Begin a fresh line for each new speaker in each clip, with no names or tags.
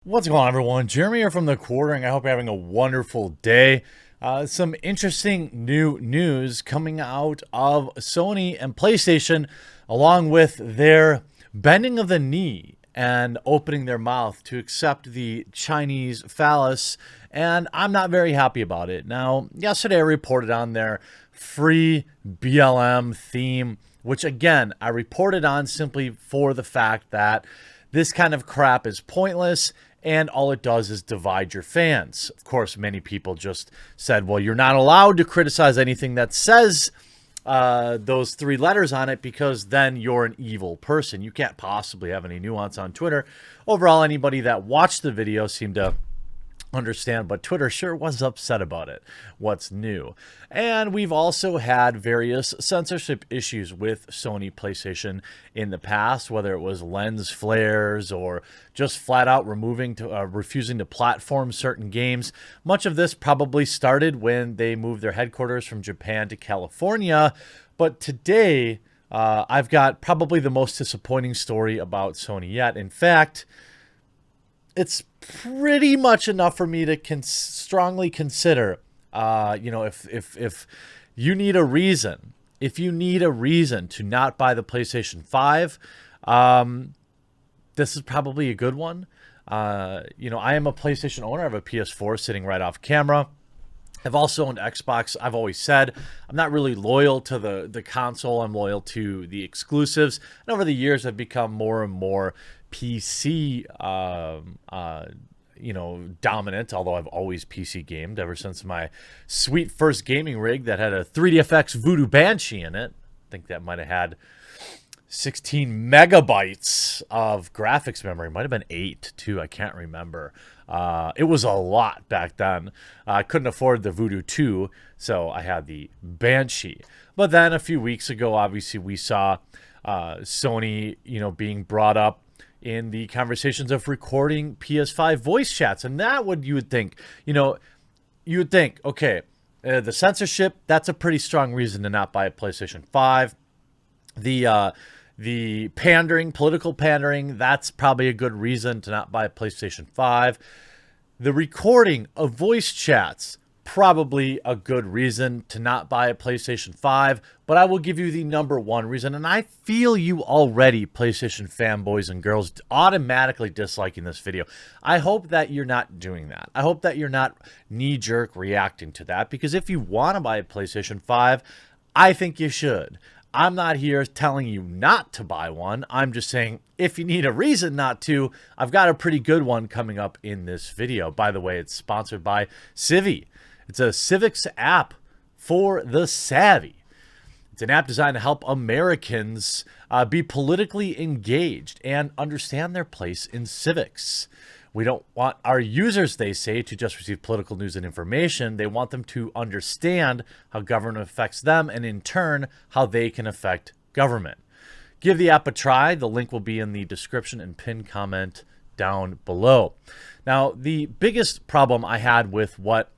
What's going on, everyone? Jeremy here from The Quartering. I hope you're having a wonderful day. Some interesting new news coming out of Sony and PlayStation, along with their bending of the knee and opening their mouth to accept the Chinese phallus, and I'm not very happy about it. Now, yesterday I reported on their free BLM theme, which again, I reported on simply for the fact that this kind of crap is pointless and all it does is divide your fans. Of course, many people just said, well, you're not allowed to criticize anything that says those three letters on it because then you're an evil person. You can't possibly have any nuance on Twitter. Overall, anybody that watched the video seemed to understand, but Twitter sure was upset about it. What's new? And we've also had various censorship issues with Sony PlayStation in the past, whether it was lens flares or just flat out refusing to platform certain games. Much of this probably started when they moved their headquarters from Japan to California, but today I've got probably the most disappointing story about Sony yet. In fact, it's pretty much enough for me to strongly consider, if you need a reason, to not buy the PlayStation 5, this is probably a good one. I am a PlayStation owner. I have a PS4 sitting right off camera. I've also owned Xbox. I've always said I'm not really loyal to the console. I'm loyal to the exclusives. And over the years, I've become more and more PC, dominant, although I've always PC gamed ever since my sweet first gaming rig that had a 3DFX Voodoo Banshee in it. I think that might have had 16 megabytes of graphics memory. Might have been 8 too. I can't remember. It was a lot back then. I couldn't afford the Voodoo 2, so I had the Banshee. But then a few weeks ago, obviously, we saw Sony, being brought up in the conversations of recording PS5 voice chats. And that you would think, okay, the censorship, that's a pretty strong reason to not buy a PlayStation 5. The pandering, political pandering, that's probably a good reason to not buy a PlayStation 5. The recording of voice chats, probably a good reason to not buy a PlayStation 5. But I will give you the number one reason, and I feel you already, PlayStation fanboys and girls, automatically disliking this video. I hope that you're not doing that. I hope that you're not knee-jerk reacting to that, because if you want to buy a PlayStation 5, I think you should. I'm not here telling you not to buy one. I'm just saying if you need a reason not to, I've got a pretty good one coming up in this video. By the way, it's sponsored by Civi. It's a civics app for the savvy. It's an app designed to help Americans be politically engaged and understand their place in civics. We don't want our users, they say, to just receive political news and information. They want them to understand how government affects them and, in turn, how they can affect government. Give the app a try. The link will be in the description and pinned comment down below. Now, the biggest problem I had with what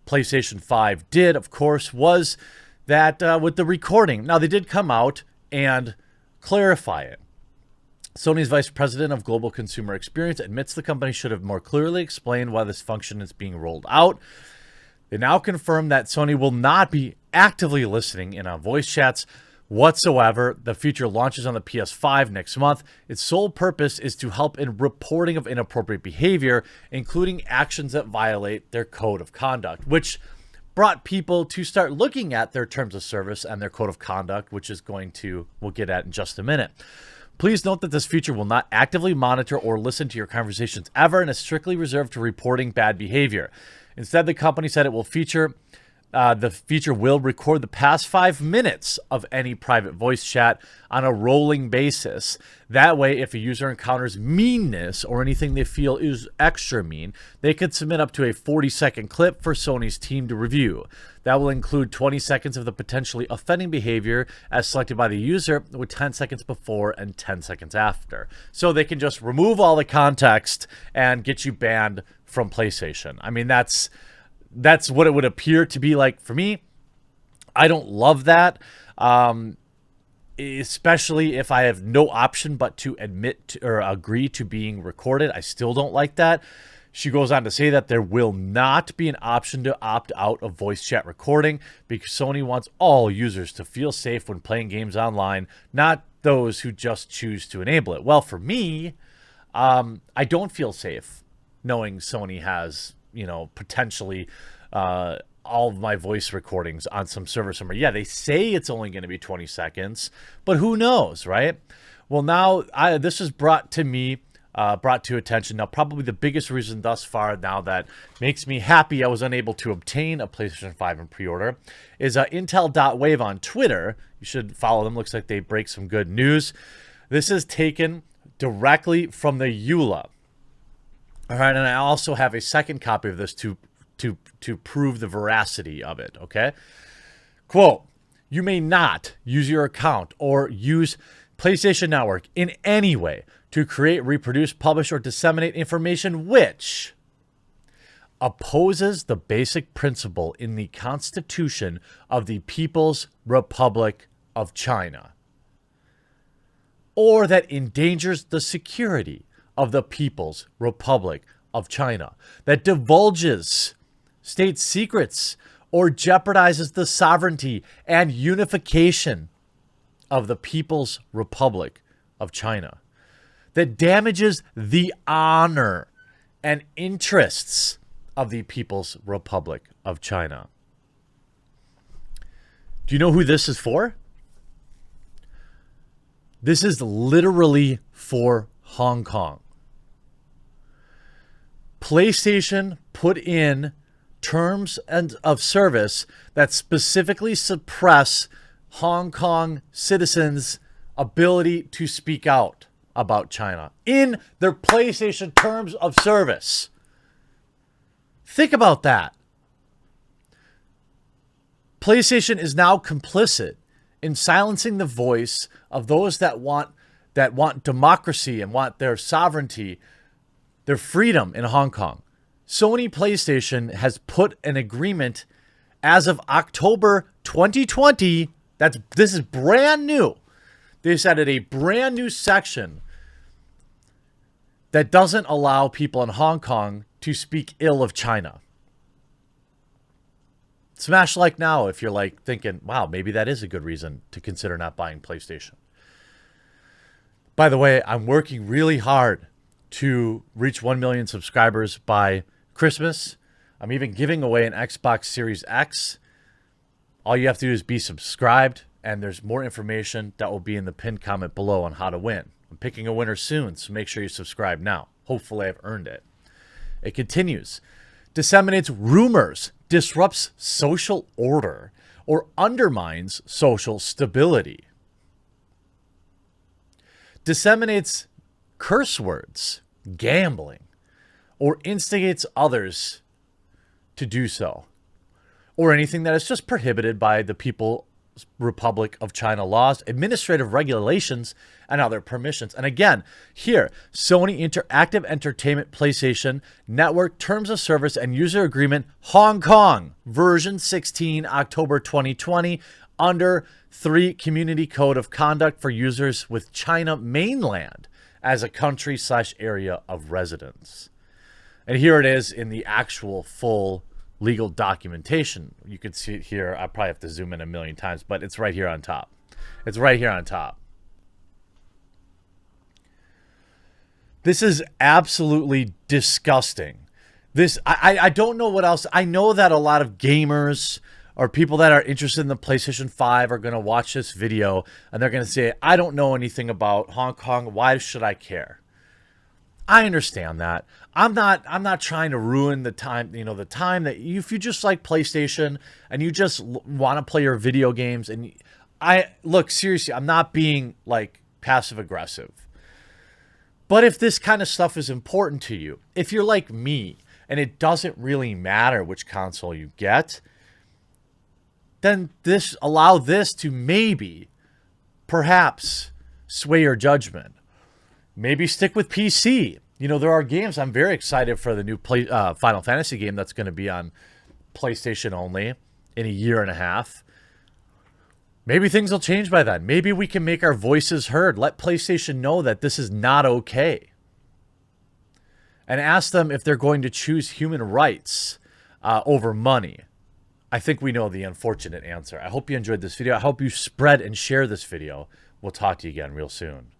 PlayStation 5 did, of course, was that with the recording. Now, they did come out and clarify it. Sony's vice president of global consumer experience admits the company should have more clearly explained why this function is being rolled out. They now confirm that Sony will not be actively listening in on voice chats whatsoever. The feature launches on the PS5 next month. Its sole purpose is to help in reporting of inappropriate behavior, including actions that violate their code of conduct, which brought people to start looking at their terms of service and their code of conduct, which is we'll get at in just a minute. Please note that this feature will not actively monitor or listen to your conversations ever and is strictly reserved to reporting bad behavior. Instead, the company said the feature will record the past 5 minutes of any private voice chat on a rolling basis. That way, if a user encounters meanness or anything they feel is extra mean, they can submit up to a 40-second clip for Sony's team to review. That will include 20 seconds of the potentially offending behavior as selected by the user, with 10 seconds before and 10 seconds after. So they can just remove all the context and get you banned from PlayStation. I mean, that's what it would appear to be like for me. I don't love that. especially if I have no option but to admit to, or agree to being recorded. I still don't like that. She goes on to say that there will not be an option to opt out of voice chat recording because Sony wants all users to feel safe when playing games online, not those who just choose to enable it. Well, for me, I don't feel safe knowing Sony has, potentially all of my voice recordings on some server somewhere. Yeah, they say it's only going to be 20 seconds, but who knows, right? Well, now this is brought to attention. Now, probably the biggest reason thus far now that makes me happy I was unable to obtain a PlayStation 5 in pre-order is Intel.wave on Twitter. You should follow them. Looks like they break some good news. This is taken directly from the EULA. All right, and I also have a second copy of this to prove the veracity of it, okay? Quote, "You may not use your account or use PlayStation Network in any way to create, reproduce, publish, or disseminate information which opposes the basic principle in the Constitution of the People's Republic of China, or that endangers the security of the People's Republic of China, that divulges state secrets, or jeopardizes the sovereignty and unification of the People's Republic of China, that damages the honor and interests of the People's Republic of China." Do you know who this is for? This is literally for Hong Kong. PlayStation put in terms of service that specifically suppress Hong Kong citizens' ability to speak out about China in their PlayStation terms of service. Think about that. PlayStation is now complicit in silencing the voice of those that want democracy and want their sovereignty, their freedom in Hong Kong. Sony PlayStation has put an agreement as of October 2020. This is brand new. They added a brand new section that doesn't allow people in Hong Kong to speak ill of China. Smash like now if you're like thinking, wow, maybe that is a good reason to consider not buying PlayStation. By the way, I'm working really hard to reach 1 million subscribers by Christmas. I'm even giving away an Xbox Series X. All you have to do is be subscribed, and there's more information that will be in the pinned comment below on how to win. I'm picking a winner soon, so make sure you subscribe now. Hopefully I've earned it. It continues. Disseminates rumors, disrupts social order, or undermines social stability. Disseminates curse words, gambling, or instigates others to do so, or anything that is just prohibited by the People's Republic of China laws, administrative regulations, and other permissions. And again, here, Sony Interactive Entertainment PlayStation Network Terms of Service and User Agreement, Hong Kong, version 16, October 2020, under 3 Community Code of Conduct for users with China mainland as a country/area of residence. And here it is in the actual full legal documentation. You can see it here. I probably have to zoom in a million times, but it's right here on top. It's right here on top. This is absolutely disgusting. I don't know what else. I know that a lot of gamers or people that are interested in the PlayStation 5 are going to watch this video and they're going to say, I don't know anything about Hong Kong. Why should I care? I understand that. I'm not trying to ruin the time, the time that if you just like PlayStation and you just want to play your video games, and look, seriously, I'm not being like passive aggressive. But if this kind of stuff is important to you, if you're like me and it doesn't really matter which console you get, then allow this to maybe, perhaps, sway your judgment. Maybe stick with PC. There are games. I'm very excited for the new Final Fantasy game that's going to be on PlayStation only in a year and a half. Maybe things will change by then. Maybe we can make our voices heard. Let PlayStation know that this is not okay. And ask them if they're going to choose human rights over money. I think we know the unfortunate answer. I hope you enjoyed this video. I hope you spread and share this video. We'll talk to you again real soon.